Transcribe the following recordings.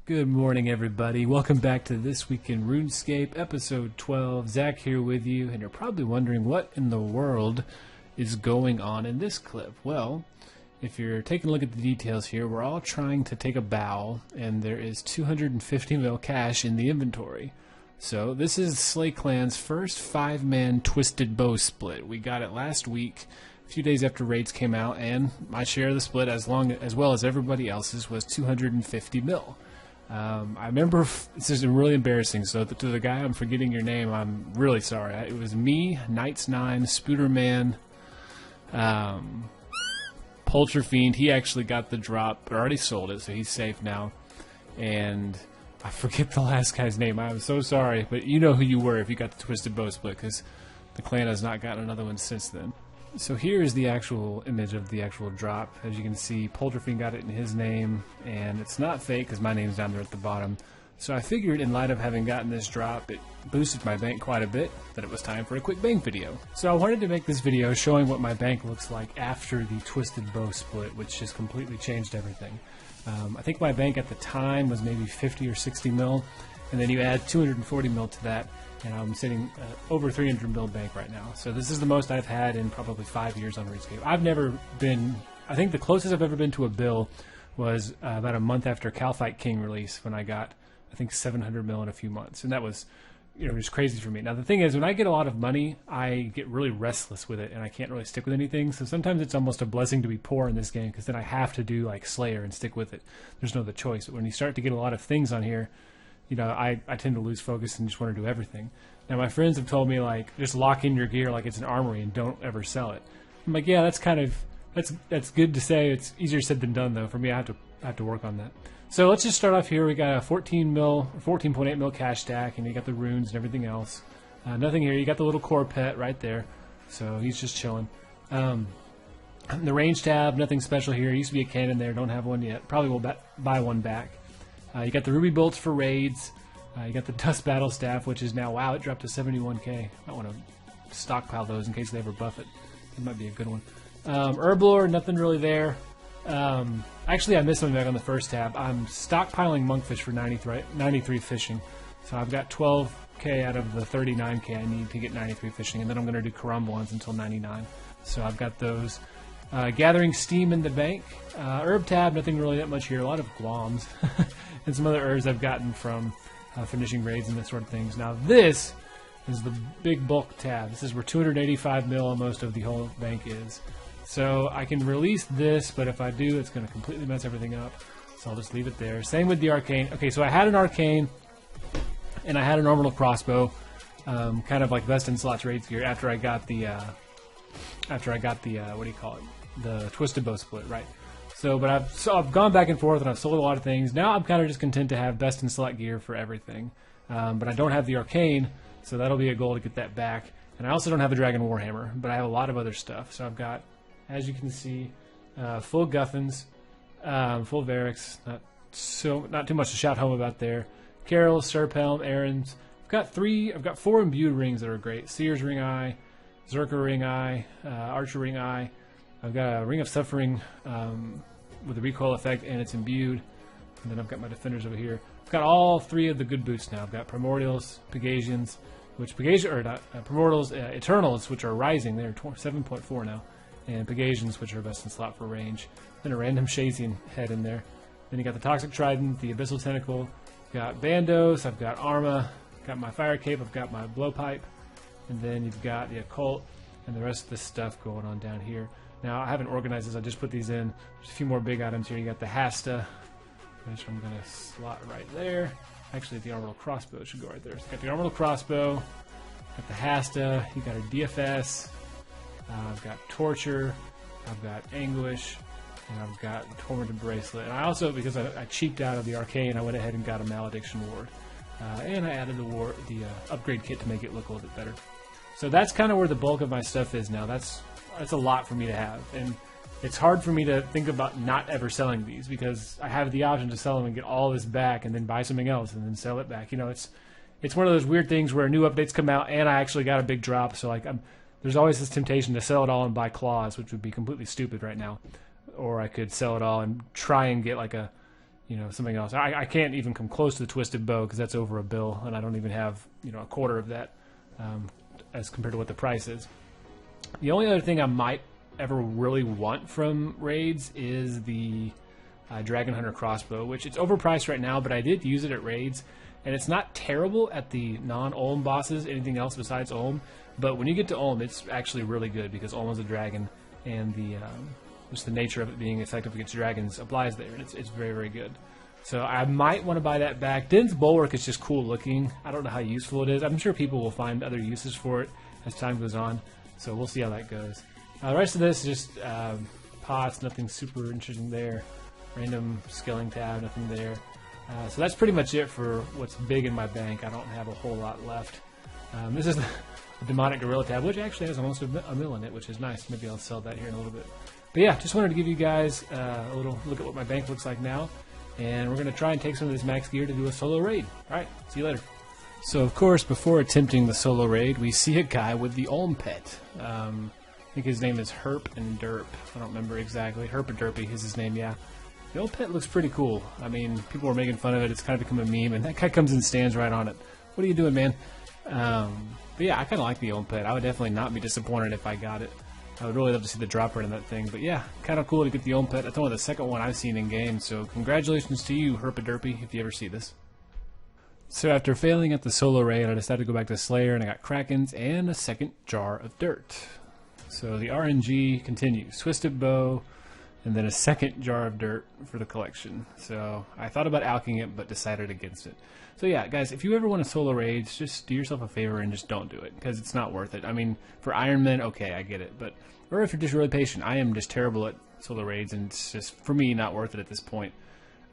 Good morning, everybody. Welcome back to This Week in RuneScape, episode 12. Zach here with you, and you're probably wondering what in the world is going on in this clip. Well, if you're taking a look at the details here, we're all trying to take a bow, and there is 250 mil cash in the inventory. So this is Slay Clan's first 5-man Twisted Bow split. We got it last week, a few days after raids came out, and my share of the split, as well as everybody else's, was 250 mil. I remember, this is really embarrassing, so to the guy I'm forgetting your name, I'm really sorry. It was me, Knights9, Spooderman, Polterfiend. He actually got the drop, but already sold it, so he's safe now. And I forget the last guy's name. I'm so sorry, but you know who you were if you got the Twisted Bow split, because the clan has not gotten another one since then. So here is the actual image of the actual drop. As you can see, Polterfiend got it in his name, and it's not fake because my name's down there at the bottom. So I figured, in light of having gotten this drop, it boosted my bank quite a bit, that it was time for a quick bank video. So I wanted to make this video showing what my bank looks like after the Twisted Bow split, which just completely changed everything. I think my bank at the time was maybe 50 or 60 mil, and then you add 240 mil to that, and I'm sitting over 300 mil bank right now. So this is the most I've had in probably 5 years on Runescape. I've never been, I think the closest I've ever been to a bill was about a month after Calfight King release, when I got, I think, 700 mil in a few months. And that was, you know, just crazy for me. Now the thing is, when I get a lot of money, I get really restless with it, and I can't really stick with anything. So sometimes it's almost a blessing to be poor in this game, because then I have to do like Slayer and stick with it. There's no other choice. But when you start to get a lot of things on here, you know, I tend to lose focus and just want to do everything. Now my friends have told me, like, just lock in your gear like it's an armory and don't ever sell it. I'm like, yeah, that's kind of, that's good to say. It's easier said than done, though. For me, I have to work on that. So let's just start off here. We got a 14.8 mil cash stack, and you got the runes and everything else. Nothing here. You got the little core pet right there, so he's just chilling. The range tab, nothing special here. Used to be a cannon there. Don't have one yet. Probably will buy one back. You got the ruby bolts for raids. You got the dust battle staff, which is now, wow, it dropped to 71k. I want to stockpile those in case they ever buff it. It might be a good one. Herblore, nothing really there. Actually, I missed something back on the first tab. I'm stockpiling monkfish for 93 fishing. So I've got 12k out of the 39k I need to get 93 fishing, and then I'm going to do Karambwans until 99. So I've got those. Gathering steam in the bank. Herb tab, nothing really that much here. A lot of guams and some other herbs I've gotten from finishing raids and that sort of things. Now this is the big bulk tab. This is where 285 mil almost of the whole bank is. So I can release this, but if I do, it's going to completely mess everything up. So I'll just leave it there. Same with the arcane. Okay, so I had an arcane, and I had an orbital crossbow, kind of like best in slots raids gear after I got the what do you call it? The Twisted Bow split, right? So, but I've gone back and forth, and I've sold a lot of things. Now I'm kind of just content to have best in slot gear for everything. But I don't have the arcane, so that'll be a goal to get that back. And I also don't have a Dragon Warhammer, but I have a lot of other stuff. So I've got, as you can see, full Guffins, full Variks, not too much to shout home about there. Carol, Serpelm, Aaron's. I've got 4 imbued rings that are great. Seer's Ring Eye, Zerker Ring Eye, Archer Ring Eye. I've got a Ring of Suffering with a recoil effect, and it's imbued. And then I've got my defenders over here. I've got all 3 of the good boots now. I've got Primordials, Pegasians, Primordials, Eternals, which are rising. They're 7.4 now, and Pegasians, which are best in slot for range. Then a random Shazian head in there. Then you got the Toxic Trident, the Abyssal Tentacle. Got Bandos. I've got Arma. Got my Fire Cape. I've got my Blowpipe. And then you've got the Occult and the rest of this stuff going on down here. Now, I haven't organized this. I just put these in. There's a few more big items here. You got the Hasta, which I'm going to slot right there. Actually, the orbital crossbow should go right there. So you got the orbital crossbow, got the Hasta, you got a DFS, I've got Torture, I've got Anguish, and I've got the Tormented Bracelet. And I also, because I cheaped out of the arcane, I went ahead and got a Malediction Ward. And I added the upgrade kit to make it look a little bit better. So that's kind of where the bulk of my stuff is now. That's a lot for me to have, and it's hard for me to think about not ever selling these, because I have the option to sell them and get all this back and then buy something else and then sell it back. You know, it's one of those weird things where new updates come out and I actually got a big drop, so like there's always this temptation to sell it all and buy claws, which would be completely stupid right now. Or I could sell it all and try and get like a you know, something else. I can't even come close to the Twisted Bow because that's over $1 bill, and I don't even have, you know, a quarter of that as compared to what the price is. The only other thing I might ever really want from raids is the Dragon Hunter crossbow, which it's overpriced right now, but I did use it at raids, and it's not terrible at the non-Olm bosses, anything else besides Olm, but when you get to Olm, it's actually really good because Olm is a dragon, and the just the nature of it being effective against dragons applies there, and it's very, very good. So I might want to buy that back. Din's Bulwark is just cool looking. I don't know how useful it is. I'm sure people will find other uses for it as time goes on, so we'll see how that goes. The rest of this is just pots, nothing super interesting there. Random skilling tab, nothing there. So that's pretty much it for what's big in my bank. I don't have a whole lot left. This is the Demonic Gorilla tab, which actually has almost a mil in it, which is nice. Maybe I'll sell that here in a little bit. But yeah, just wanted to give you guys a little look at what my bank looks like now. And we're going to try and take some of this max gear to do a solo raid. Alright, see you later. So of course, before attempting the solo raid, we see a guy with the Olm pet. I think his name is Herp and Derp. I don't remember exactly. Herp and Derpy is his name, yeah. The old pet looks pretty cool. I mean, people were making fun of it. It's kind of become a meme, and that guy comes and stands right on it. What are you doing, man? But yeah, I kind of like the old pet. I would definitely not be disappointed if I got it. I would really love to see the drop rate in that thing. But yeah, kind of cool to get the old pet. That's only the second one I've seen in game, so congratulations to you, Herpaderpy, if you ever see this. So after failing at the solo raid, I decided to go back to Slayer, and I got Krakens and a second jar of dirt. So the RNG continues. Twisted Bow, and then a second jar of dirt for the collection. So I thought about alching it, but decided against it. So yeah, guys, if you ever want to solo raids, just do yourself a favor and just don't do it, because it's not worth it. I mean, for Iron Men, okay, I get it, but or if you're just really patient, I am just terrible at solo raids, and it's just, for me, not worth it at this point.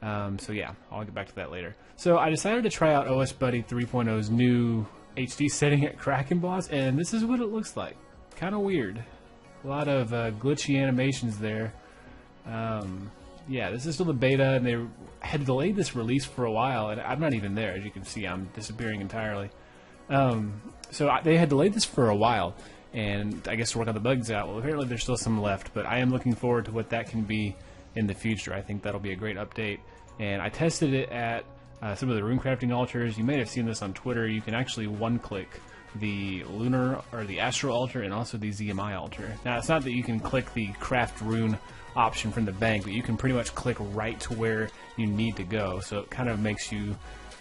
So yeah, I'll get back to that later. So I decided to try out OS Buddy 3.0's new HD setting at Kraken boss, and this is what it looks like. Kind of weird. A lot of glitchy animations there. Yeah, this is still the beta, and they had delayed this release for a while, and I'm not even there. As you can see, I'm disappearing entirely. So they had delayed this for a while, and I guess to work on the bugs out. Well, apparently there's still some left, but I am looking forward to what that can be in the future. I think that'll be a great update, and I tested it at some of the runecrafting altars. You may have seen this on Twitter. You can actually one-click the lunar or the astral altar and also the ZMI altar. Now, it's not that you can click the craft rune option from the bank, but you can pretty much click right to where you need to go, so it kind of makes you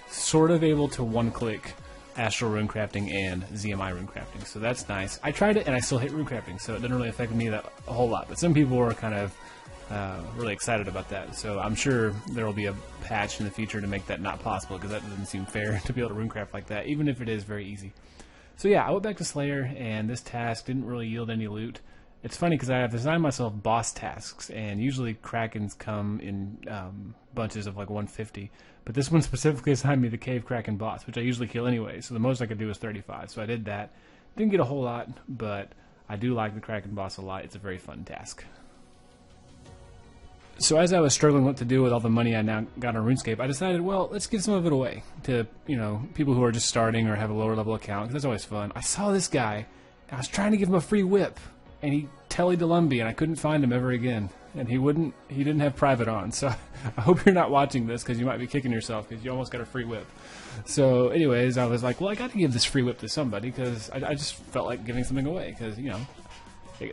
sort of able to one-click astral runecrafting and ZMI runecrafting, so that's nice. I tried it and I still hate runecrafting, so it didn't really affect me a whole lot, but some people were kind of really excited about that, so I'm sure there will be a patch in the future to make that not possible, because that doesn't seem fair to be able to runecraft like that, even if it is very easy. So yeah, I went back to Slayer, and this task didn't really yield any loot. It's funny because I have assigned myself boss tasks, and usually Krakens come in bunches of like 150, but this one specifically assigned me the Cave Kraken boss, which I usually kill anyway, so the most I could do is 35, so I did that. Didn't get a whole lot, but I do like the Kraken boss a lot. It's a very fun task. So as I was struggling what to do with all the money I now got on RuneScape, I decided, well, let's give some of it away to, you know, people who are just starting or have a lower level account, because that's always fun. I saw this guy, and I was trying to give him a free whip, and he tellied to Lumbee, and I couldn't find him ever again. And he didn't have private on, so I hope you're not watching this, because you might be kicking yourself, because you almost got a free whip. So anyways, I was like, well, I got to give this free whip to somebody, because I just felt like giving something away, because, you know,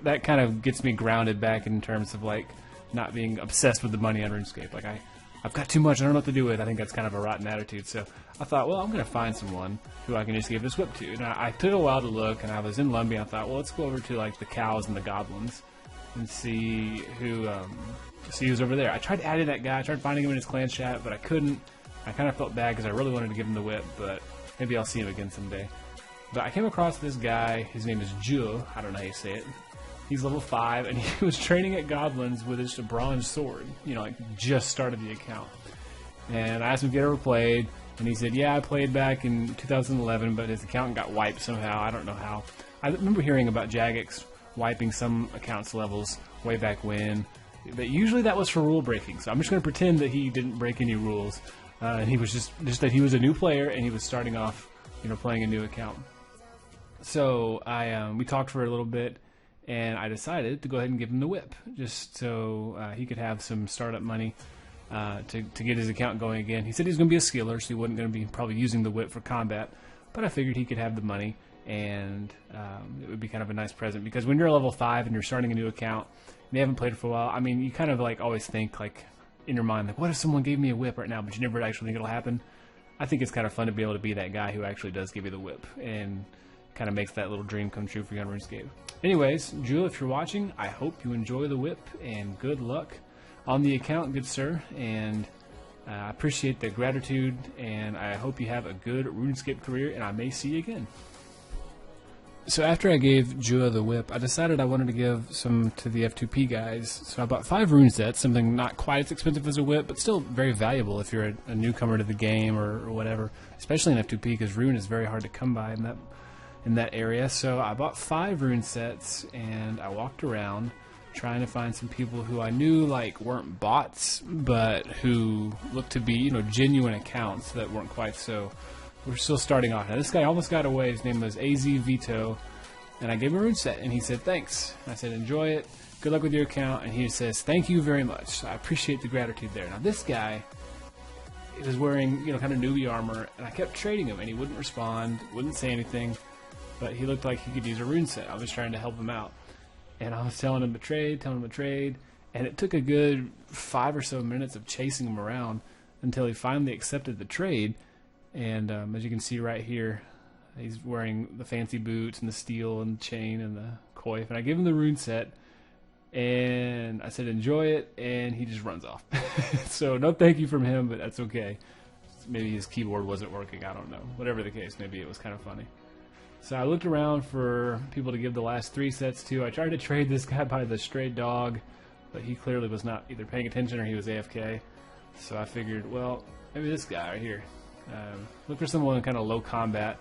that kind of gets me grounded back in terms of, like, not being obsessed with the money on RuneScape. Like, I've got too much, I don't know what to do with it. I think that's kind of a rotten attitude. So I thought, well, I'm going to find someone who I can just give this whip to. Now, I took a while to look, and I was in Lumbee, and I thought, well, let's go over to, like, the cows and the goblins and see who's over there. I tried adding that guy, I tried finding him in his clan chat, but I couldn't. I kind of felt bad because I really wanted to give him the whip, but maybe I'll see him again someday. But I came across this guy, his name is Ju, I don't know how you say it. He's level 5, and he was training at goblins with his bronze sword. You know, like, just started the account. And I asked him if he ever played, and he said, yeah, I played back in 2011, but his account got wiped somehow. I don't know how. I remember hearing about Jagex wiping some accounts levels way back when, but usually that was for rule breaking. So I'm just going to pretend that he didn't break any rules, and he was just that he was a new player, and he was starting off, you know, playing a new account. So we talked for a little bit, and I decided to go ahead and give him the whip, just so he could have some startup money. to get his account going again. He said he was going to be a skiller, so he wasn't going to be probably using the whip for combat, but I figured he could have the money, and it would be kind of a nice present, because when you're level 5 and you're starting a new account and you haven't played it for a while, I mean, you kind of like always think like in your mind, like, what if someone gave me a whip right now, but you never actually think it'll happen. I think it's kind of fun to be able to be that guy who actually does give you the whip and kind of makes that little dream come true for you on RuneScape. Anyways, Jewel, if you're watching, I hope you enjoy the whip, and good luck on the account, good sir, and I appreciate the gratitude, and I hope you have a good RuneScape career, and I may see you again. So after I gave Jua the whip, I decided I wanted to give some to the F2P guys. So I bought 5 rune sets, something not quite as expensive as a whip, but still very valuable if you're a newcomer to the game or whatever, especially in F2P, because rune is very hard to come by in that area. So I bought 5 rune sets, and I walked around trying to find some people who I knew like weren't bots, but who looked to be, you know, genuine accounts that weren't quite so. We're still starting off. Now this guy almost got away. His name was AZ Vito, and I gave him a rune set, and he said thanks. I said enjoy it, good luck with your account, and he says thank you very much. So I appreciate the gratitude there. Now this guy was wearing, you know, kind of newbie armor, and I kept trading him, and he wouldn't respond, wouldn't say anything, but he looked like he could use a rune set. I was trying to help him out, and I was telling him to trade, and it took a good 5 or so minutes of chasing him around until he finally accepted the trade. And as you can see right here, he's wearing the fancy boots and the steel and the chain and the coif. And I gave him the rune set, and I said enjoy it, and he just runs off. So no thank you from him, but that's okay. Maybe his keyboard wasn't working, I don't know. Whatever the case, maybe it was kind of funny. So I looked around for people to give the last 3 sets to. I tried to trade this guy by the stray dog, but he clearly was not either paying attention or he was AFK. So I figured, well, maybe this guy right here. Look for someone kind of low combat,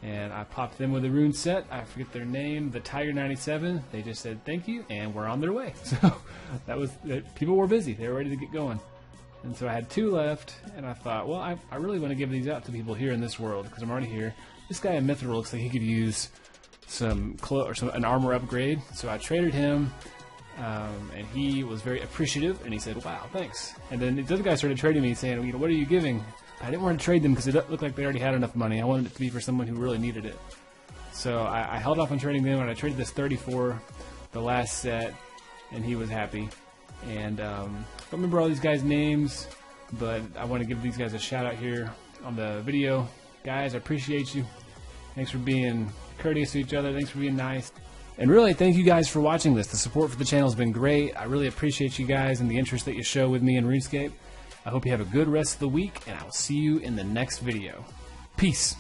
and I popped them with a rune set. I forget their name, the Tiger 97. They just said thank you, and we're on their way. So that was people were busy. They were ready to get going, and so I had 2 left, and I thought, well, I really want to give these out to people here in this world because I'm already here. This guy in Mithril looks like he could use an armor upgrade, so I traded him. And he was very appreciative, and he said, wow, thanks. And then the other guy started trading me, saying, you know, what are you giving? I didn't want to trade them because it looked like they already had enough money. I wanted it to be for someone who really needed it. So I held off on trading them, and I traded this 34, the last set, and he was happy. And I don't remember all these guys' names, but I want to give these guys a shout out here on the video. Guys, I appreciate you. Thanks for being courteous to each other. Thanks for being nice. And really, thank you guys for watching this. The support for the channel has been great. I really appreciate you guys and the interest that you show with me in RuneScape. I hope you have a good rest of the week, and I will see you in the next video. Peace.